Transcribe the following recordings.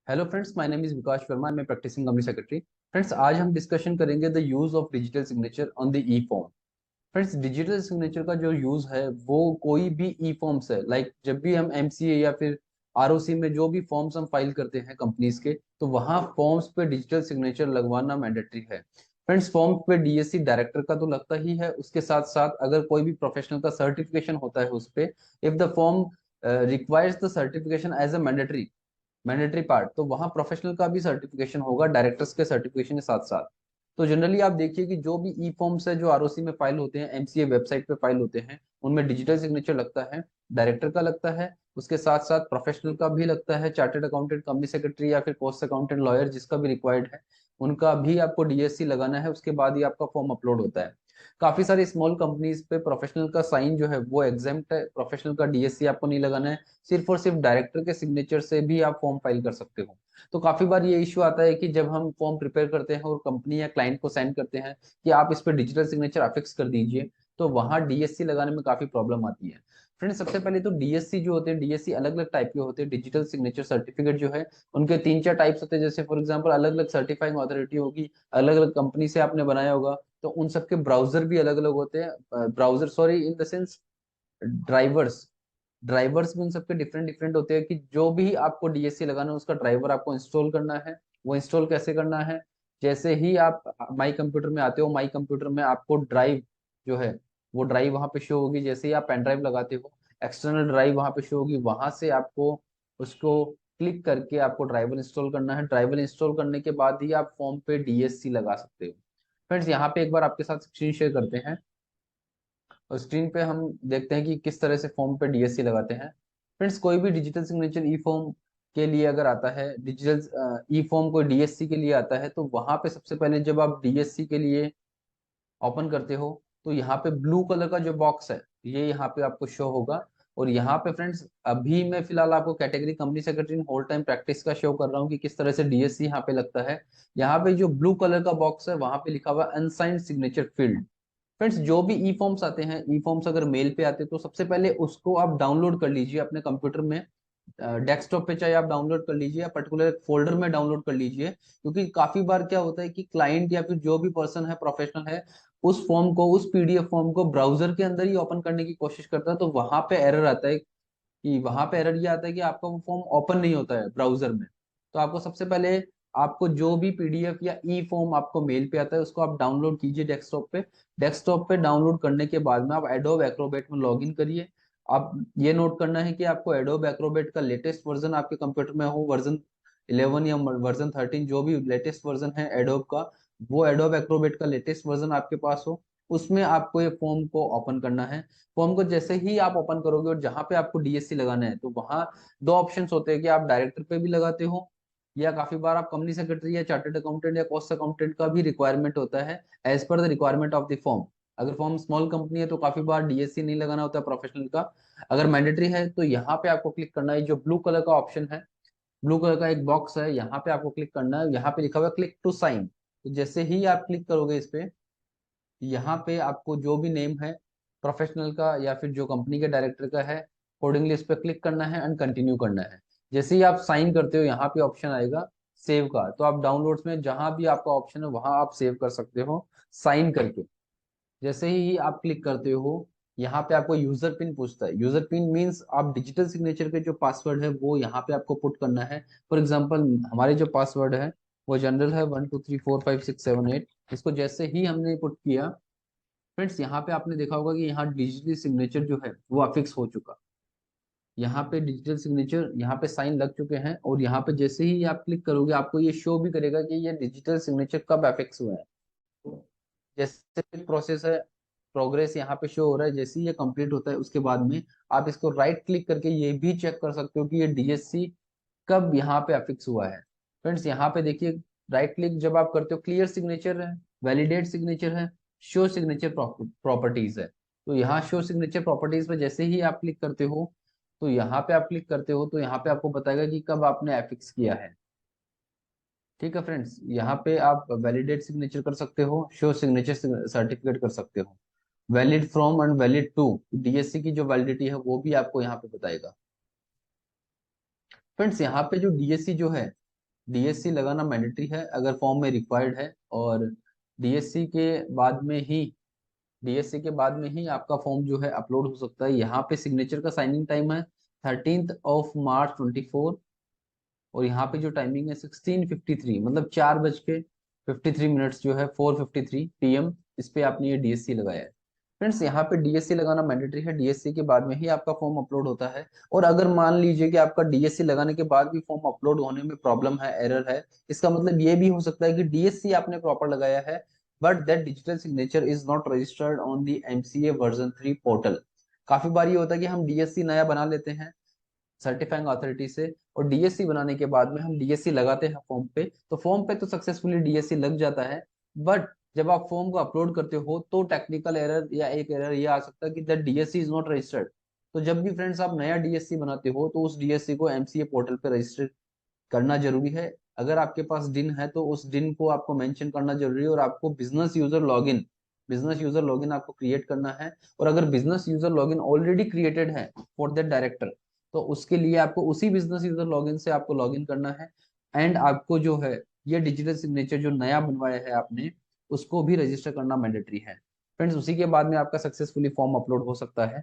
Hello friends, my name is Vikas Verma. मैं practising company secretary. Friends, आज हम डिस्कशन करेंगे the use of digital signature on the e form. Friends, digital signature का जो use है वो कोई भी ई फॉर्म्स है, लाइक जब भी हम एमसीए या फिर आरओसी में जो भी फॉर्म्स हम फाइल करते हैं कंपनीज के, तो वहाँ फॉर्म्स पे डिजिटल सिग्नेचर लगवाना मैंडेटरी है। फ्रेंड्स, फॉर्म पे डीएससी डायरेक्टर का तो लगता ही है, उसके साथ साथ अगर कोई भी प्रोफेशनल का सर्टिफिकेशन होता है उस पे, if the form requires the certification as a mandatory part, तो वहाँ प्रोफेशनल का भी सर्टिफिकेशन होगा डायरेक्टर्स के सर्टिफिकेशन के साथ साथ। तो जनरली आप देखिए कि जो भी ई फॉर्म्स है जो आरओसी में फाइल होते हैं, एमसीए वेबसाइट पे फाइल होते हैं, उनमें डिजिटल सिग्नेचर लगता है, डायरेक्टर का लगता है, उसके साथ साथ प्रोफेशनल का भी लगता है, चार्टर्ड अकाउंटेंट, कंपनी सेक्रेटरी या फिर कॉस्ट अकाउंटेंट, लॉयर, जिसका भी रिक्वायर्ड है उनका भी आपको डीएससी लगाना है। उसके बाद ही आपका फॉर्म अपलोड होता है। काफी सारी स्मॉल कंपनीज पे प्रोफेशनल का साइन जो है वो एग्जेम्प्ट है, प्रोफेशनल का डीएससी आपको नहीं लगाना है। सिर्फ और सिर्फ डायरेक्टर के सिग्नेचर से भी आप फॉर्म फाइल कर सकते हो। तो काफी बार ये इश्यू आता है कि जब हम फॉर्म प्रिपेयर करते हैं और कंपनी या क्लाइंट को सेंड करते हैं कि आप इस पे डिजिटल सिग्नेचर अफिक्स कर दीजिए, तो वहां डीएससी लगाने में काफी प्रॉब्लम आती है। फ्रेंड्स, सबसे पहले तो डीएससी जो होते हैं, डीएससी अलग अलग टाइप के होते हैं। डिजिटल सिग्नेचर सर्टिफिकेट जो है उनके तीन चार टाइप्स होते हैं। जैसे फॉर एग्जांपल अलग अलग सर्टिफाइंग अथॉरिटी होगी, अलग अलग कंपनी से आपने बनाया होगा, तो उन सबके ब्राउजर भी अलग अलग होते हैं। Browser sorry, in the sense drivers drivers भी उन सबके डिफरेंट डिफरेंट होते हैं कि जो भी आपको डीएससी लगाना है उसका ड्राइवर आपको इंस्टॉल करना है। वो इंस्टॉल कैसे करना है? जैसे ही आप माई कंप्यूटर में आते हो, माई कंप्यूटर में आपको ड्राइव जो है वो ड्राइव वहां पे शो होगी। जैसे ही आप पेन ड्राइव लगाते हो, एक्सटर्नल ड्राइव वहां पे शो होगी, वहां से आपको उसको क्लिक करके आपको ड्राइवर इंस्टॉल करना है। ड्राइवर इंस्टॉल करने के बाद ही आप फॉर्म पे डीएससी लगा सकते हो। फ्रेंड्स, यहाँ पे एक बार आपके साथ स्क्रीन शेयर करते हैं और स्क्रीन पे हम देखते हैं कि किस तरह से फॉर्म पे डीएससी लगाते हैं। फ्रेंड्स, कोई भी डिजिटल सिग्नेचर ई फॉर्म के लिए अगर आता है, डिजिटल ई फॉर्म को डीएससी के लिए आता है, तो वहां पे सबसे पहले जब आप डीएससी के लिए ओपन करते हो, तो यहाँ पे ब्लू कलर का जो बॉक्स है ये यहाँ पे आपको शो होगा। और यहाँ पे फ्रेंड्स, अभी मैं फिलहाल आपको category company secretary whole time practice का शो कर रहा हूँ कि किस तरह से डीएससी यहाँ पे लगता है। यहाँ पे जो ब्लू कलर का बॉक्स है वहां पे लिखा हुआ अनसाइंड सिग्नेचर फील्ड। फ्रेंड्स, जो भी ई फॉर्म्स आते हैं, ई फॉर्म्स अगर मेल पे आते हैं, तो सबसे पहले उसको आप डाउनलोड कर लीजिए अपने कंप्यूटर में, डेस्कटॉप पे चाहे आप डाउनलोड कर लीजिए या पर्टिकुलर फोल्डर में डाउनलोड कर लीजिए। क्योंकि काफी बार क्या होता है कि क्लाइंट या फिर जो भी पर्सन है, प्रोफेशनल है, उस फॉर्म को, उस पीडीएफ फॉर्म को ब्राउजर के अंदर ही ओपन करने की कोशिश करता है, तो वहां पे एरर आता है कि वहां पे एरर ये आता है कि आपका वो फॉर्म ओपन नहीं होता है ब्राउजर में। तो आपको सबसे पहले, आपको जो भी पीडीएफ या ई फॉर्म आपको मेल पे आता है उसको आप डाउनलोड कीजिए डेस्कटॉप पे। डेस्कटॉप पे डाउनलोड करने के बाद में आप एडोब एक्रोबेट में लॉग इन करिए। आप ये नोट करना है कि आपको एडोब एक्रोबेट का लेटेस्ट वर्जन आपके कंप्यूटर में हो, वर्जन 11 या वर्जन 13, जो भी लेटेस्ट वर्जन है एडोब का, वो एडोब एक्रोबेट का लेटेस्ट वर्जन आपके पास हो। उसमें आपको ये फॉर्म को ओपन करना है। फॉर्म को जैसे ही आप ओपन करोगे और जहां पे आपको डीएससी लगाना है, तो वहां दो ऑप्शंस होते हैं कि आप डायरेक्टर पे भी लगाते हो, या काफी बार आप कंपनी सेक्रेटरी या चार्टर्ड अकाउंटेंट या कॉस्ट अकाउंटेंट का भी रिक्वायरमेंट होता है, as per the requirement of the form. अगर फॉर्म स्मॉल कंपनी है तो काफी बार डीएससी नहीं लगाना होता प्रोफेशनल का। अगर मैंडेटरी है तो यहाँ पे आपको क्लिक करना है, जो ब्लू कलर का ऑप्शन है, ब्लू कलर का एक बॉक्स है, यहाँ पे आपको क्लिक करना है। यहाँ पे लिखा हुआ है क्लिक टू साइन। तो जैसे ही आप क्लिक करोगे इस पे, यहाँ पे आपको जो भी नेम है प्रोफेशनल का या फिर जो कंपनी के डायरेक्टर का है, अकॉर्डिंगली इस पे क्लिक करना है एंड कंटिन्यू करना है। जैसे ही आप साइन करते हो, यहाँ पे ऑप्शन आएगा सेव का, तो आप डाउनलोड्स में जहां भी आपका ऑप्शन है वहां आप सेव कर सकते हो साइन करके। जैसे ही आप क्लिक करते हो, यहाँ पे आपको यूजर पिन पूछता है। यूजर पिन मींस आप डिजिटल सिग्नेचर के जो पासवर्ड है वो यहाँ पे आपको पुट करना है। फॉर एग्जांपल, हमारे जो पासवर्ड है वो जनरल है 12345678। इसको जैसे ही हमने पुट किया, फ्रेंड्स, यहाँ पे आपने देखा होगा कि यहाँ डिजिटल सिग्नेचर जो है वो अफिक्स हो चुका। यहाँ पे डिजिटल सिग्नेचर, यहाँ पे साइन लग चुके हैं। और यहाँ पे जैसे ही आप क्लिक करोगे आपको ये शो भी करेगा कि ये डिजिटल सिग्नेचर कब अफिक्स हुआ है। तो जैसे प्रोसेस है, प्रोग्रेस यहाँ पे शो हो रहा है। जैसे ही ये कंप्लीट होता है उसके बाद में आप इसको राइट क्लिक करके ये भी चेक कर सकते हो कि ये डीएससी कब यहाँ पे अफिक्स हुआ है। फ्रेंड्स, यहाँ पे देखिए, राइट क्लिक जब आप करते हो, क्लियर सिग्नेचर है, वैलिडेट सिग्नेचर है, शो सिग्नेचर प्रॉपर्टीज है। तो यहाँ शो सिग्नेचर प्रॉपर्टीज पे जैसे ही आप क्लिक करते हो, तो यहाँ पे आप क्लिक करते हो तो यहाँ पे आपको बताएगा कि कब आपने एफिक्स किया है। ठीक है फ्रेंड्स, यहाँ पे आप वैलिडेट सिग्नेचर कर सकते हो, शो सिग्नेचर सर्टिफिकेट कर सकते हो, valid from and valid to. DSC की जो वैलिडिटी है वो भी आपको यहाँ पे बताएगा। फ्रेंड्स, यहाँ पे जो डीएससी जो है डीएससी लगाना मैंडेटरी है अगर फॉर्म में रिक्वायर्ड है, और डीएससी के बाद में ही डीएससी के बाद में ही आपका फॉर्म जो है अपलोड हो सकता है। यहाँ पे सिग्नेचर का साइनिंग टाइम है 13 मार्च 2024, और यहाँ पे जो टाइमिंग है 16:53, मतलब 4:53 जो है, 4:53 PM, इस पे आपने ये डीएससी लगाया है। फ्रेंड्स, यहाँ पे डीएससी लगाना मैंडेटरी है, डीएससी के बाद में ही आपका फॉर्म अपलोड होता है। और अगर मान लीजिए कि आपका डीएससी लगाने के बाद भी फॉर्म अपलोड होने में प्रॉब्लम है, एरर है, इसका मतलब ये भी हो सकता है कि डीएससी आपने प्रॉपर लगाया है, but that digital signature is not registered on the MCA version 3 portal. काफी बार ये होता है कि हम डीएससी नया बना लेते हैं सर्टिफाइंग अथॉरिटी से, और डीएससी बनाने के बाद में हम डीएससी लगाते हैं फॉर्म पे, तो फॉर्म पे तो सक्सेसफुली डीएससी लग जाता है, बट जब आप फॉर्म को अपलोड करते हो तो टेक्निकल एरर या एक एरर ये आ सकता है कि that DSC is not registered. तो जब भी फ्रेंड्स आप नया डीएससी बनाते हो तो उस डीएससी को एमसीए पोर्टल पे रजिस्टर करना जरूरी है। अगर आपके पास डिन है तो उस डिन को आपको मेंशन करना जरूरी है, और आपको बिजनेस यूजर लॉगिन आपको क्रिएट करना है। और अगर business user login already created है फॉर दैट डायरेक्टर, तो उसके लिए आपको उसी बिजनेस यूजर लॉगिन से आपको लॉगिन करना है। एंड आपको जो है ये डिजिटल सिग्नेचर जो नया बनवाया है आपने, उसको भी रजिस्टर करना मैंडेटरी है। फ्रेंड्स, उसी के बाद में आपका सक्सेसफुली फॉर्म अपलोड हो सकता है।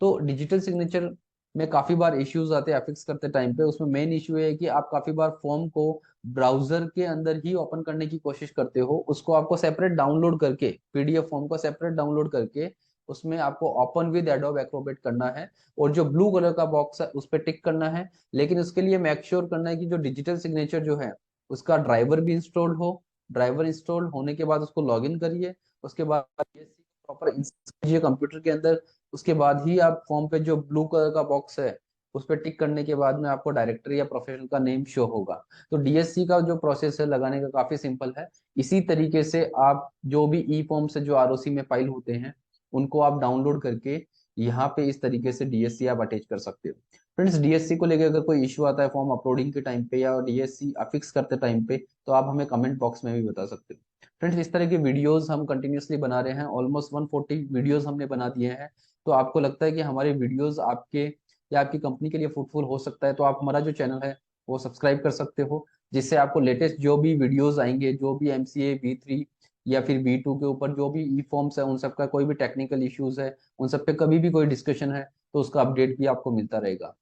तो डिजिटल सिग्नेचर में काफी बार इश्यूज आते हैं अफिक्स करते टाइम पे। उसमें मेन इश्यू है कि आप काफी बार फॉर्म को ब्राउजर के अंदर ही ओपन करने की कोशिश करते हो, उसको आपको सेपरेट डाउनलोड करके, पीडीएफ फॉर्म को सेपरेट डाउनलोड करके उसमें आपको ओपन विद एडोब एक्रोबेट करना है, और जो ब्लू कलर का बॉक्स है उस पर टिक करना है। लेकिन उसके लिए मेक श्योर करना है कि जो डिजिटल सिग्नेचर जो है उसका ड्राइवर भी इंस्टॉल्ड हो। ड्राइवर इंस्टॉल होने के बाद उसको लॉग इन करिए, उसके बाद प्रॉपर इंस्टॉल कीजिए कंप्यूटर के अंदर। उसके बाद ही आप फॉर्म पे जो ब्लू कलर का बॉक्स है उस पर टिक करने के बाद में आपको डायरेक्टर या प्रोफेशनल का नेम शो होगा। तो डीएससी का जो प्रोसेस है लगाने का काफी सिंपल है। इसी तरीके से आप जो भी ई फॉर्म से जो आरओसी में फाइल होते हैं उनको आप डाउनलोड करके यहाँ पे इस तरीके से डीएससी आप अटैच कर सकते हो। फ्रेंड्स, डीएससी को लेकर अगर कोई इश्यू आता है फॉर्म अपलोडिंग के टाइम पे या डीएससी अफिक्स करते टाइम पे, तो आप हमें कमेंट बॉक्स में भी बता सकते हो। फ्रेंड्स, इस तरह के वीडियोस हम कंटिन्यूअसली बना रहे हैं, ऑलमोस्ट 140 वीडियोस हमने बना दिए हैं। तो आपको लगता है कि हमारे वीडियोस आपके या आपकी कंपनी के लिए फ्रूटफुल हो सकता है, तो आप हमारा जो चैनल है वो सब्सक्राइब कर सकते हो, जिससे आपको लेटेस्ट जो भी वीडियोस आएंगे, जो भी एमसीए V3 या फिर V2 के ऊपर जो भी ई फॉर्म्स है, उन सब का कोई भी टेक्निकल इश्यूज है, उन सब पे कभी भी कोई डिस्कशन है, तो उसका अपडेट भी आपको मिलता रहेगा।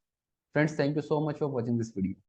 Friends, thank you so much for watching this video.